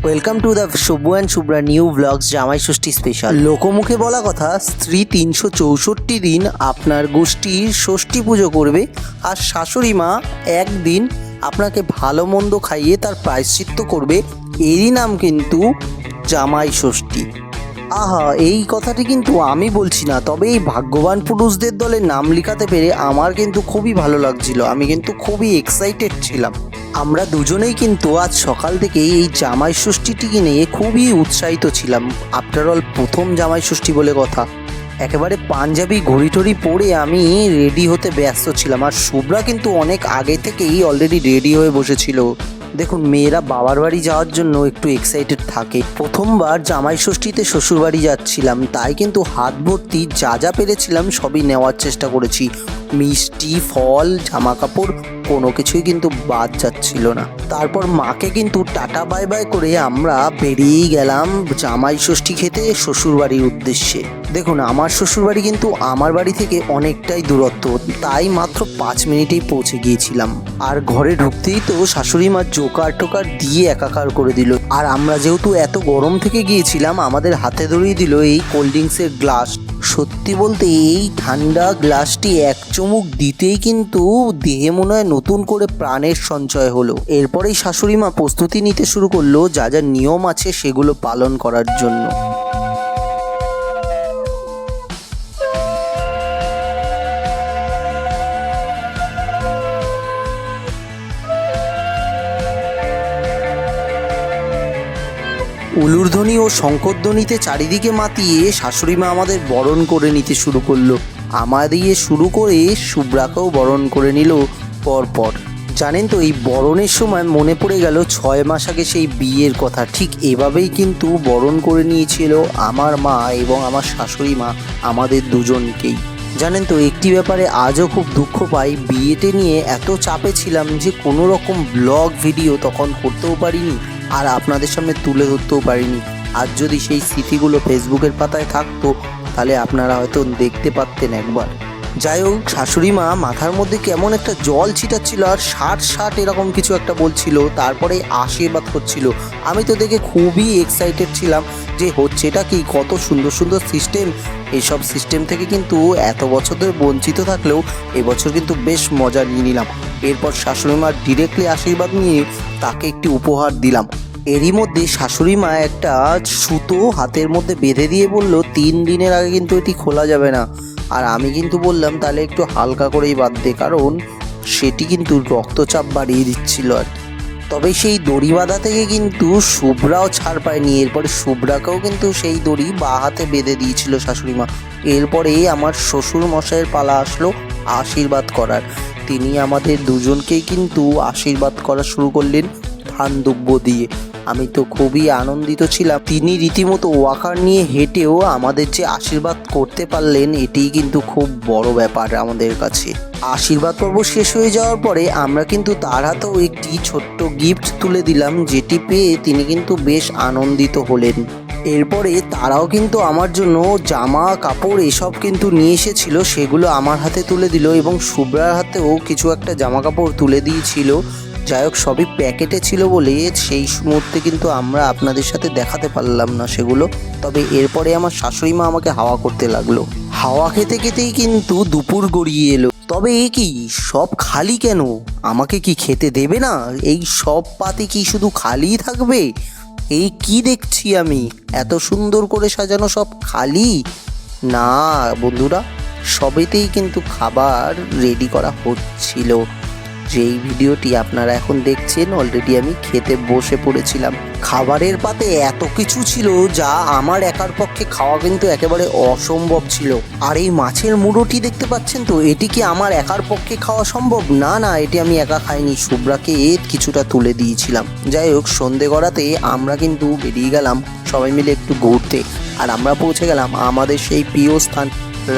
Welcome to the Shubhu and Shubhra new blogs Jamai Shashthi special. লোকমুখে বলা কথা, স্ত্রী 364 দিন আপনার গোষ্ঠীর ষষ্ঠী পুজো করবে, আর শাশুড়ি মা একদিন আপনাকে ভালো মন্দ খাইয়ে তার প্রায়শ্চিত্ত করবে। এরই নাম কিন্তু জামাই ষষ্ঠী। আহা, এই কথাটি কিন্তু আমি বলছি না, তবে এই ভাগ্যবান পুরুষদের দলে নাম লেখাতে পেরে আমার কিন্তু খুবই ভালো লাগছিল। আমি কিন্তু খুবই এক্সাইটেড ছিলাম। আমরা দুজনেই কিন্তু আজ সকাল থেকে এই জামাই ষষ্ঠীটিকে নিয়ে খুবই উৎসাহিত ছিলাম। আফটার অল প্রথম জামাই ষষ্ঠী বলে কথা। একেবারে পাঞ্জাবি ঘড়ি টড়ি পরে আমি রেডি হতে ব্যস্ত ছিলাম, আর শুভ্রা কিন্তু অনেক আগে থেকেই অলরেডি রেডি হয়ে বসেছিল। দেখুন, মেয়েরা বাবার বাড়ি যাওয়ার জন্য একটু এক্সাইটেড থাকে। প্রথমবার জামাই ষষ্ঠীতে শ্বশুর বাড়ি যাচ্ছিলাম, তাই কিন্তু হাত ভর্তি যা যা পেরেছিলাম সবই নেওয়ার চেষ্টা করেছি। মিষ্টি, ফল, জামা কাপড় কোনো কিছুই কিন্তু বাদ যাচ্ছিল না। তারপর মাকে কিন্তু টাটা বাই বাই করে আমরা বেরিয়েই গেলাম জামাই ষষ্ঠী খেতে শ্বশুরবাড়ির উদ্দেশ্যে। দেখুন, আমার শ্বশুরবাড়ি কিন্তু আমার বাড়ি থেকে অনেকটাই দূরত্ব, তাই মাত্র 5 মিনিটেই পৌঁছে গিয়েছিলাম। আর ঘরে ঢুকতেই তো শাশুড়ি মা জোকার টোকার দিয়ে একাকার করে দিল। আর আমরা যেহেতু এত গরম থেকে গিয়েছিলাম, আমাদের হাতে ধরিয়ে দিল এই কোল্ড ড্রিঙ্কসের গ্লাস। সত্যি বলতে এই ঠান্ডা গ্লাসটি এক চুমুক দিতেই কিন্তু দেহে মনে হয় নতুন করে প্রাণের সঞ্চয় হলো। এরপরেই শাশুড়ি মা প্রস্তুতি নিতে শুরু করলো যা যা নিয়ম আছে সেগুলো পালন করার জন্য। উলুধ্বনি ও শঙ্করধ্বনিতে চারিদিকে মাতিয়ে শাশুড়ি মা আমাদের বরণ করে নিতে শুরু করলো। আমার দিয়ে শুরু করে শুভ্রাকেও বরণ করে নিল পরপর। জানেন তো, এই বরণের সময় মনে পড়ে গেল 6 মাস আগে সেই বিয়ের কথা। ঠিক এভাবেই কিন্তু বরণ করে নিয়েছিল আমার মা এবং আমার শাশুড়ি মা আমাদের দুজনকেই। জানেন তো, একটি ব্যাপারে আজও খুব দুঃখ পাই, বিয়েতে নিয়ে এত চাপে ছিলাম যে কোনো রকম ব্লগ ভিডিও তখন করতেও পারিনি, আর আপনাদের সামনে তুলে ধরতেও পারিনি। আর যদি সেই স্মৃতিগুলো ফেসবুকের পাতায় থাকতো তাহলে আপনারা হয়তো দেখতে পারতেন একবার। যাই হোক, শাশুড়ি মা মাথার মধ্যে কেমন একটা জল ছিটাচ্ছিল আর ষাট এরকম কিছু একটা বলছিল, তারপরে আশীর্বাদ করছিল। আমি তো দেখে খুবই এক্সাইটেড ছিলাম যে হচ্ছেটা কি, কত সুন্দর সুন্দর সিস্টেম। এইসব সিস্টেম থেকে কিন্তু এত বছর ধরে বঞ্চিত থাকলেও এবছর কিন্তু বেশ মজা নিয়ে নিলাম। এরপর শাশুড়ি মার ডিরেক্টলি আশীর্বাদ নিয়ে তাকে একটি উপহার দিলাম। এরই মধ্যে শাশুড়ি মা একটা সুতো হাতের মধ্যে বেঁধে দিয়ে বলল 3 দিনের আগে কিন্তু এটি খোলা যাবে না। আর আমি কিন্তু বললাম তাহলে একটু হালকা করেই বাঁধতে, কারণ সেটি কিন্তু রক্তচাপ বাড়িয়ে দিচ্ছিল আর কি। তবে সেই দড়ি বাঁধা থেকে কিন্তু শুভ্রাও ছাড় পায়নি। এরপরে শুভ্রাকেও কিন্তু সেই দড়ি বাঁ হাতে বেঁধে দিয়েছিল শাশুড়ি মা। এরপরে আমার শ্বশুর মশাইয়ের পালা আসলো আশীর্বাদ করার। তিনি আমাদের দুজনকেই কিন্তু আশীর্বাদ করা শুরু করলেন ধান দুব্য দিয়ে। আমি তো খুবই আনন্দিত ছিলাম। তিনি রীতিমতো ওয়াকার নিয়ে হেঁটেও আমাদের যে আশীর্বাদ করতে পারলেন, এটিই কিন্তু খুব বড় ব্যাপার আমাদের কাছে। আশীর্বাদ পর্ব শেষ হয়ে যাওয়ার পরে আমরা কিন্তু তার হাতেও একটি ছোট্ট গিফট তুলে দিলাম, যেটি পেয়ে তিনি কিন্তু বেশ আনন্দিত হলেন। এরপরে তারাও কিন্তু আমার জন্য জামা কাপড় এসব কিন্তু নিয়ে এসেছিল, সেগুলো আমার হাতে তুলে দিল এবং শুভ্রার হাতেও কিছু একটা জামা কাপড় তুলে দিয়েছিল। যাই হোক, সবই প্যাকেটে ছিল বলে সেই মুহূর্তে কিন্তু আমরা আপনাদের সাথে দেখাতে পারলাম না সেগুলো। তবে এরপরে আমার শাশুড়ি মা আমাকে হাওয়া করতে লাগলো। হাওয়া খেতে খেতেই কিন্তু দুপুর গড়িয়ে এলো। তবে এ কি, সব খালি কেন? আমাকে কি খেতে দেবে না? এই সব পাতে কি শুধু খালিই থাকবে? এই কি দেখছি আমি, এত সুন্দর করে সাজানো সব খালি? না বন্ধুরা, সবেতেই কিন্তু খাবার রেডি করা হচ্ছিল। যেই ভিডিওটি আপনারা এখন দেখছেন, অলরেডি আমি খেতে বসে পড়েছিলাম। খাবারের পাতে এত কিছু ছিল যা আমার একার পক্ষে খাওয়া কিন্তু একেবারে অসম্ভব ছিল। আর এই মাছের মুড়োটি দেখতে পাচ্ছেন তো, এটি কি আমার একার পক্ষে খাওয়া সম্ভব? না না, এটি আমি একা খাইনি, শুভ্রাকে কিছুটা তুলে দিয়েছিলাম। যাই হোক, সন্ধে গড়াতে আমরা কিন্তু বেরিয়ে গেলাম সবাই মিলে একটু ঘুরতে। আর আমরা পৌঁছে গেলাম আমাদের সেই প্রিয় স্থান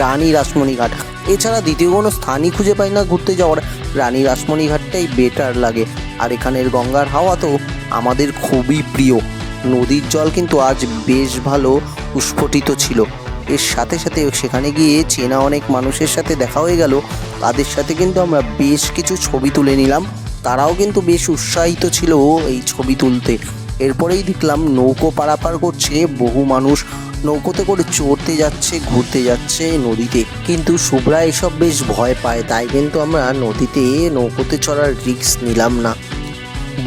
রানী রাসমণি ঘাট। এছাড়া দ্বিতীয় কোনো স্থানই খুঁজে পাই না ঘুরতে যাওয়ার, রানী রাসমণি ঘাটটাই বেটার লাগে। আর এখানের গঙ্গার হাওয়া তো আমাদের খুবই প্রিয়। নদীর জল কিন্তু আজ বেশ ভালো উস্ফটিত ছিল। এর সাথে সাথে সেখানে গিয়ে চেনা অনেক মানুষের সাথে দেখা হয়ে গেল। তাদের সাথে কিন্তু আমরা বেশ কিছু ছবি তুলে নিলাম। তারাও কিন্তু বেশ উৎসাহিত ছিল এই ছবি তুলতে। এরপরেই দেখলাম নৌকো পারাপার করছে বহু মানুষ, নৌকোতে করে চড়তে যাচ্ছে, ঘুরতে যাচ্ছে নদীতে। কিন্তু শুভ্রা এসব বেশ ভয় পায়, তাই কিন্তু আমরা নদীতে নৌকোতে চড়ার রিস্ক নিলাম না।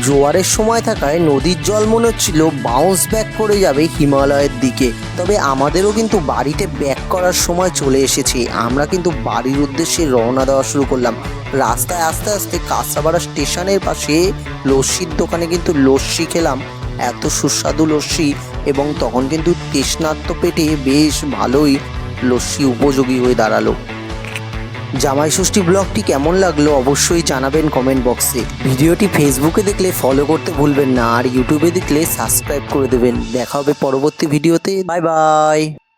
জোয়ারের সময় থাকায় নদীর জল মনে হচ্ছিল বাউন্স ব্যাক করে যাবে হিমালয়ের দিকে। তবে আমাদেরও কিন্তু বাড়িতে ব্যাক করার সময় চলে এসেছে। আমরা কিন্তু বাড়ির উদ্দেশ্যে রওনা দেওয়া শুরু করলাম। রাস্তায় আস্তে আস্তে কাঁচরাপাড়া স্টেশনের পাশে লস্যির দোকানে কিন্তু লস্যি খেলাম, এত সুস্বাদু লস্যি, এবং তখন কিন্তু তৃষ্ণার্ত পেটে বেশ ভালোই লস্যি উপযোগী হয়ে দাঁড়ালো। জামাই ষষ্ঠী ব্লগটি কেমন লাগলো অবশ্যই জানাবেন কমেন্ট বক্সে। ভিডিওটি ফেসবুকে দেখলে ফলো করতে ভুলবেন না, আর ইউটিউবে দেখলে সাবস্ক্রাইব করে দেবেন। দেখা হবে পরবর্তী ভিডিওতে। Bye bye.